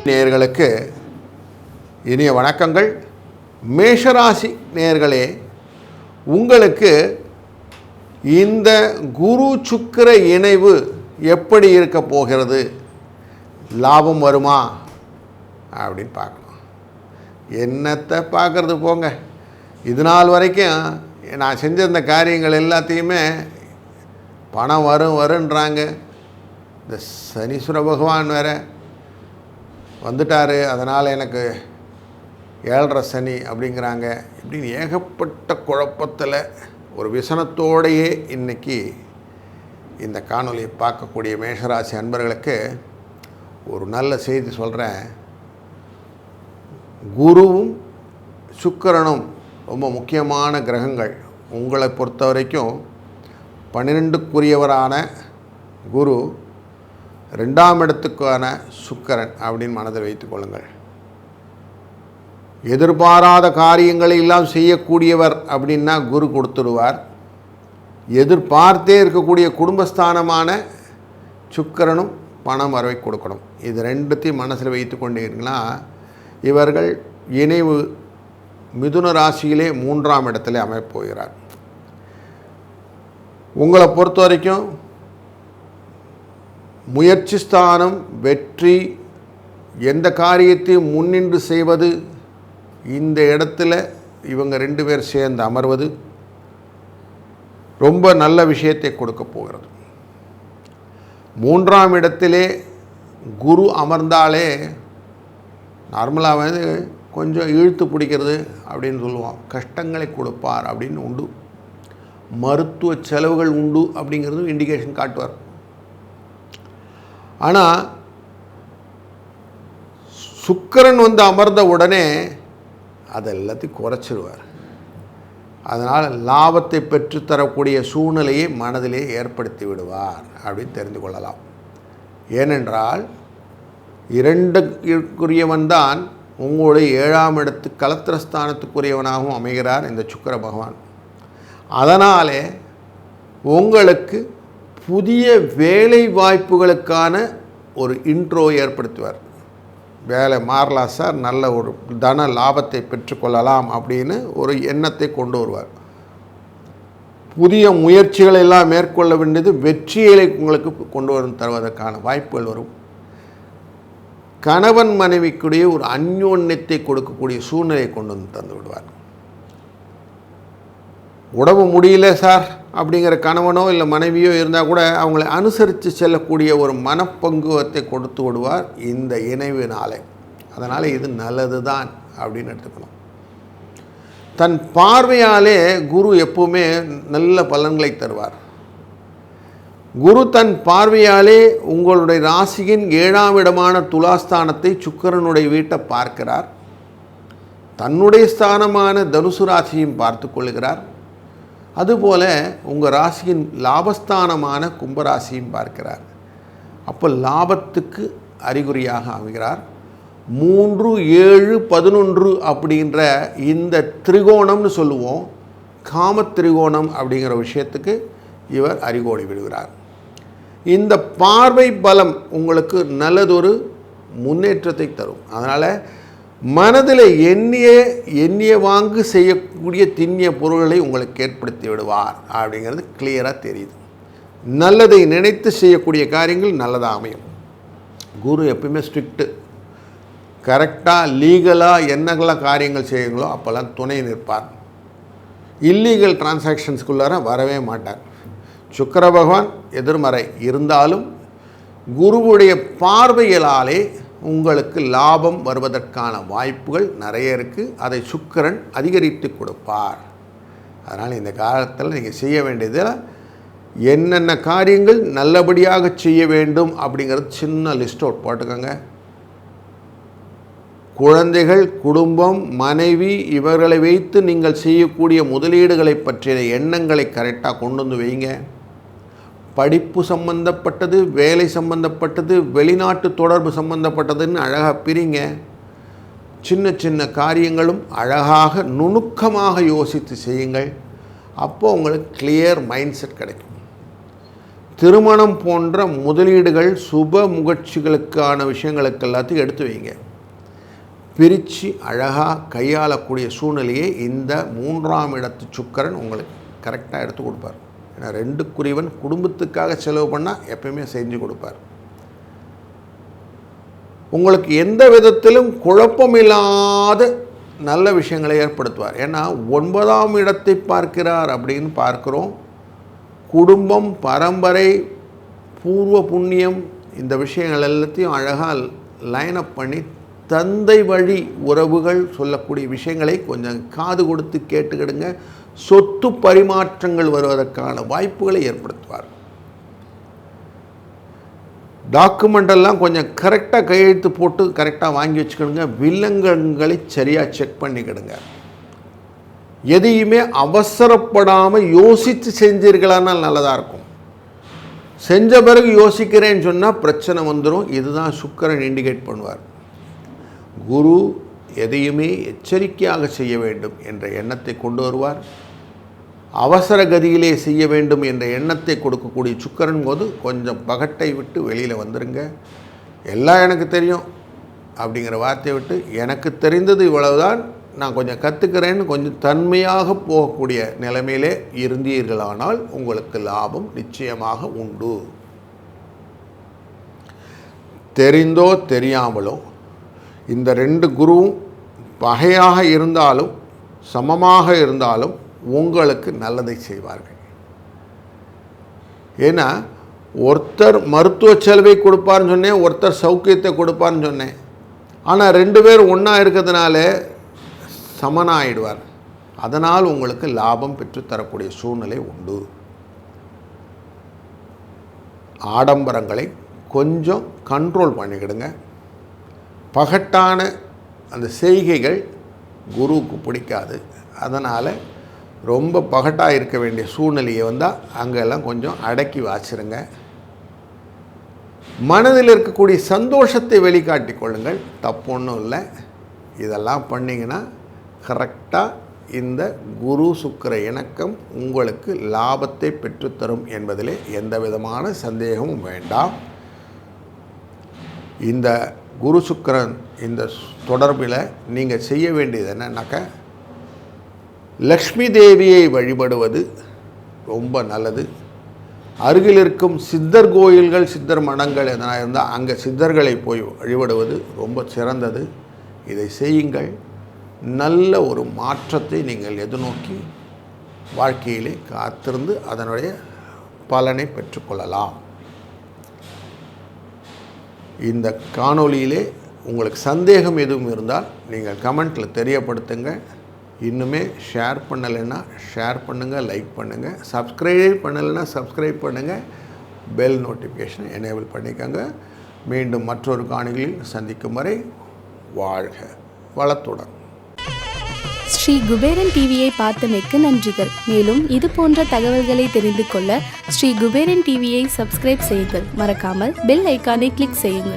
நேயர்களுக்கு இனிய வணக்கங்கள். மேஷராசி நேயர்களே, உங்களுக்கு இந்த குரு சுக்கிர இணைவு எப்படி இருக்க போகிறது, லாபம் வருமா அப்படின்னு பார்க்கணும். என்னத்தை பார்க்குறது போங்க. இது நாள் வரைக்கும் நான் செஞ்ச இந்த காரியங்கள் எல்லாத்தையுமே பணம் வருன்றாங்க. இந்த சனீஸ்வர பகவான் வேறு வந்துட்டார், அதனால் எனக்கு 7.5 சனி அப்படிங்கிறாங்க. இப்படின்னு ஏகப்பட்ட குழப்பத்தில் ஒரு விசனத்தோடையே இன்றைக்கி இந்த காணொலியை பார்க்கக்கூடிய மேஷராசி அன்பர்களுக்கு ஒரு நல்ல செய்தி சொல்கிறேன். குருவும் சுக்கிரனும் ரொம்ப முக்கியமான கிரகங்கள். உங்களை பொறுத்த வரைக்கும் 12க்குரியவரான குரு, 2ஆம் இடத்துக்கான சுக்கிரன் அப்படின்னு மனதில் வைத்துக் கொள்ளுங்கள். எதிர்பாராத காரியங்களை எல்லாம் செய்யக்கூடியவர் அப்படின்னா குரு கொடுத்துடுவார். எதிர்பார்த்தே இருக்கக்கூடிய குடும்பஸ்தானமான சுக்கிரனும் பணம் வரவை கொடுக்கணும். இது ரெண்டுத்தையும் மனசில் வைத்து கொண்டீங்கன்னா இவர்கள் இணைவு மிதுன ராசியிலே 3ஆம் இடத்துல அமைப்போகிறார். உங்களை பொறுத்த வரைக்கும் முயற்சி ஸ்தானம், வெற்றி, எந்த காரியத்தையும் முன்னின்று செய்வது, இந்த இடத்துல இவங்க 2 பேர் சேர்ந்து அமர்வது ரொம்ப நல்ல விஷயத்தை கொடுக்க போகிறது. 3ஆம் இடத்திலே குரு அமர்ந்தாலே நார்மலாக வந்து கொஞ்சம் இழுத்து பிடிக்கிறது அப்படின்னு சொல்லுவான். கஷ்டங்களை கொடுப்பார் அப்படின்னு உண்டு. மருத்துவ செலவுகள் உண்டு அப்படிங்கிறதும் இண்டிகேஷன் காட்டுவார். ஆனால் சுக்கிரன் வந்து அமர்ந்த உடனே அதை எல்லாத்தையும் குறைச்சிடுவார். அதனால் லாபத்தை பெற்றுத்தரக்கூடிய சூழ்நிலையை மனதிலே ஏற்படுத்தி விடுவார் அப்படின்னு தெரிந்து கொள்ளலாம். ஏனென்றால் 2க்குரியவன் தான் உங்களுடைய 7ஆம் இடத்து கலத்திரஸ்தானத்துக்குரியவனாகவும் அமைகிறார் இந்த சுக்கிர பகவான். அதனாலே உங்களுக்கு புதிய வேலை வாய்ப்புகளுக்கான ஒரு இன்ட்ரோ ஏற்படுத்துவார். வேலை மாறலாம் சார், நல்ல ஒரு தன லாபத்தை பெற்றுக்கொள்ளலாம் அப்படின்னு ஒரு எண்ணத்தை கொண்டு வருவார். புதிய முயற்சிகளை எல்லாம் மேற்கொள்ள வேண்டியது வெற்றியை உங்களுக்கு கொண்டு தருவதற்கான வாய்ப்புகள் வரும். கணவன் மனைவிக்குடைய ஒரு அந்யோன்யத்தை கொடுக்கக்கூடிய சூழ்நிலையை கொண்டு வந்து தந்து விடுவார். உடம்பு முடியல சார் அப்படிங்கிற கணவனோ இல்லை மனைவியோ இருந்தால் கூட அவங்களை அனுசரித்து செல்லக்கூடிய ஒரு மனப்பங்குவத்தை கொடுத்து விடுவார் இந்த இணைவினாலே. அதனால் இது நல்லது தான் அப்படின்னு எடுத்துக்கணும். தன் பார்வையாலே குரு எப்பவுமே நல்ல பலன்களை தருவார். குரு தன் பார்வையாலே உங்களுடைய ராசியின் 7ஆம் இடமான துலாஸ்தானத்தை சுக்கிரனுடைய வீட்டை பார்க்கிறார். தன்னுடைய ஸ்தானமான தனுசு ராசியும் பார்த்து கொள்கிறார். அதுபோல் உங்கள் ராசியின் லாபஸ்தானமான கும்பராசியும் பார்க்கிறார். அப்போ லாபத்துக்கு அறிகுறியாக அமைகிறார். 3, 7, 11 அப்படின்ற இந்த திரிகோணம்னு சொல்லுவோம், காம திரிகோணம் அப்படிங்கிற விஷயத்துக்கு இவர் அறிகோடி விடுகிறார். இந்த பார்வை பலம் உங்களுக்கு நல்லதொரு முன்னேற்றத்தை தரும். அதனால் மனதில் எண்ணிய வாங்கு செய்யக்கூடிய திண்ணிய பொருள்களை உங்களுக்கு ஏற்படுத்தி விடுவார் அப்படிங்கிறது கிளியராக தெரியுது. நல்லதை நினைத்து செய்யக்கூடிய காரியங்கள் நல்லதாக அமையும். குரு எப்பயுமே ஸ்ட்ரிக்ட்டு. கரெக்டாக லீகலாக என்னெல்லாம் காரியங்கள் செய்யுங்களோ அப்போல்லாம் துணை நிற்பார். இல்லீகல் டிரான்சாக்ஷன்ஸ்குள்ளார வரவே மாட்டார். சுக்கிர பகவான் எதிர்மறை இருந்தாலும் குருவுடைய பார்வைகளாலே உங்களுக்கு லாபம் வருவதற்கான வாய்ப்புகள் நிறைய இருக்குது. அதை சுக்கிரன் அதிகரித்து கொடுப்பார். அதனால் இந்த காலத்தில் நீங்கள் செய்ய வேண்டியது என்னென்ன காரியங்கள் நல்லபடியாக செய்ய வேண்டும் அப்படிங்கிறது சின்ன லிஸ்ட் அவுட் போட்டுக்கோங்க. குழந்தைகள், குடும்பம், மனைவி இவர்களை வைத்து நீங்கள் செய்யக்கூடிய முதலீடுகளை பற்றிய எண்ணங்களை கரெக்டாக கொண்டு வந்து வைங்க. படிப்பு சம்பந்தப்பட்டது, வேலை சம்பந்தப்பட்டது, வெளிநாட்டு தொடர்பு சம்பந்தப்பட்டதுன்னு அழகாக பிரிங்க. சின்ன சின்ன காரியங்களும் அழகாக நுணுக்கமாக யோசித்து செய்யுங்கள். அப்போது உங்களுக்கு கிளியர் மைண்ட் செட் கிடைக்கும். திருமணம் போன்ற முதலீடுகள், சுப முயற்சிகளுக்கான விஷயங்களுக்கு எல்லாத்தையும் எடுத்து வைங்க. பிரித்து அழகாக கையாளக்கூடிய சூழ்நிலையை இந்த 3ஆம் இடத்து சுக்கிரன் உங்களுக்கு கரெக்டாக எடுத்து கொடுப்பார். ஏன்னா 2 குடும்பத்துக்காக செலவு பண்ணால் எப்பயுமே செஞ்சு கொடுப்பார். உங்களுக்கு எந்த விதத்திலும் குழப்பமில்லாத நல்ல விஷயங்களை ஏற்படுத்துவார். ஏன்னா 9ஆம் இடத்தை பார்க்கிறார் அப்படின்னு பார்க்குறோம். குடும்பம், பரம்பரை, பூர்வ புண்ணியம், இந்த விஷயங்கள் எல்லாத்தையும் அழகாக லைன் அப் பண்ணி தந்தை வழி உறவுகள் சொல்லக்கூடிய விஷயங்களை கொஞ்சம் காது கொடுத்து கேட்டுக்கிடுங்க. சொத்து பரிமாற்றங்கள் வருவதற்கான வாய்ப்புகளை ஏற்படுத்துவார். டாக்குமெண்டெல்லாம் கொஞ்சம் கரெக்டாக கையெழுத்து போட்டு கரெக்டாக வாங்கி வச்சுக்கிடுங்க. வில்லங்கங்களை சரியாக செக் பண்ணிக்கிடுங்க. எதையுமே அவசரப்படாமல் யோசித்து செஞ்சீர்களானால் நல்லதாக இருக்கும். செஞ்ச பிறகு யோசிக்கிறேன்னு சொன்னால் பிரச்சனை வந்துடும். இதுதான் சுக்கிரன் இண்டிகேட் பண்ணுவார். குரு எதையுமே எச்சரிக்கையாக செய்ய வேண்டும் என்ற எண்ணத்தை கொண்டு வருவார். அவசர கதியிலே செய்ய வேண்டும் என்ற எண்ணத்தை கொடுக்கக்கூடிய சுக்கிரன் போது கொஞ்சம் பகட்டை விட்டு வெளியில் வந்துடுங்க. எல்லாம் எனக்கு தெரியும் அப்படிங்கிற வார்த்தையை விட்டு எனக்கு தெரிந்தது இவ்வளவுதான், நான் கொஞ்சம் கற்றுக்கிறேன்னு கொஞ்சம் தன்மையாக போகக்கூடிய நிலைமையிலே இருந்தீர்களானால் உங்களுக்கு லாபம் நிச்சயமாக உண்டு. தெரிந்தோ தெரியாமலோ இந்த 2 குருவும் பகையாக இருந்தாலும் சமமாக இருந்தாலும் உங்களுக்கு நல்லதை செய்வார்கள். ஏன்னா ஒருத்தர் மருத்துவ செலவை கொடுப்பார்னு சொன்னேன், ஒருத்தர் சௌக்கியத்தை கொடுப்பார்னு சொன்னேன். ஆனால் 2 பேர் ஒன்றா இருக்கிறதுனால சமனாகிடுவார். அதனால் உங்களுக்கு லாபம் பெற்றுத்தரக்கூடிய சூழ்நிலை உண்டு. ஆடம்பரங்களை கொஞ்சம் கண்ட்ரோல் பண்ணிக்கிடுங்க. பகட்டான அந்த செய்கைகள் குருவுக்கு பிடிக்காது. அதனால் ரொம்ப பகட்டாக இருக்க வேண்டிய சூழ்நிலையை வந்தால் அங்கெல்லாம் கொஞ்சம் அடக்கி வாச்சிருங்க. மனதில் இருக்கக்கூடிய சந்தோஷத்தை வெளிக்காட்டி கொள்ளுங்கள், தப்பு ஒன்றும் இல்லை. இதெல்லாம் பண்ணிங்கன்னா கரெக்டாக இந்த குரு சுக்கிர இணக்கம் உங்களுக்கு லாபத்தை பெற்றுத்தரும் என்பதிலே எந்த விதமான சந்தேகமும் வேண்டாம். இந்த குரு சுக்கிரன் இந்த தொடர்பில் நீங்கள் செய்ய வேண்டியது என்னன்னாக்கா, லக்ஷ்மி தேவியை வழிபடுவது ரொம்ப நல்லது. அருகில் இருக்கும் சித்தர் கோயில்கள், சித்தர் மடங்கள் எதனா இருந்தால் அங்கே சித்தர்களை போய் வழிபடுவது ரொம்ப சிறந்தது. இதை செய்யுங்கள். நல்ல ஒரு மாற்றத்தை நீங்கள் எதிர்நோக்கி வாழ்க்கையிலே காத்திருந்து அதனுடைய பலனை பெற்றுக்கொள்ளலாம். இந்த காணொளியிலே உங்களுக்கு சந்தேகம் எதுவும் இருந்தால் நீங்கள் கமெண்ட்டில் தெரியப்படுத்துங்க. இன்னுமே ஷேர் பண்ணலைன்னா ஷேர் பண்ணுங்கள், லைக் பண்ணுங்கள். சப்ஸ்கிரைப் பண்ணலைன்னா சப்ஸ்கிரைப் பண்ணுங்கள். பெல் நோட்டிஃபிகேஷனை எனேபிள் பண்ணிக்கோங்க. மீண்டும் மற்றொரு காணொளியில் சந்திக்கும் வரை வாழ்க வளத்துடன். ஸ்ரீ குபேரன் டிவியை பார்த்தமைக்கு நன்றிகள். மேலும் இது போன்ற தகவல்களை தெரிந்து கொள்ள ஸ்ரீ குபேரன் டிவியை சப்ஸ்கிரைப் செய்யுங்கள். மறக்காமல் பெல் ஐக்கானை கிளிக் செய்யுங்கள்.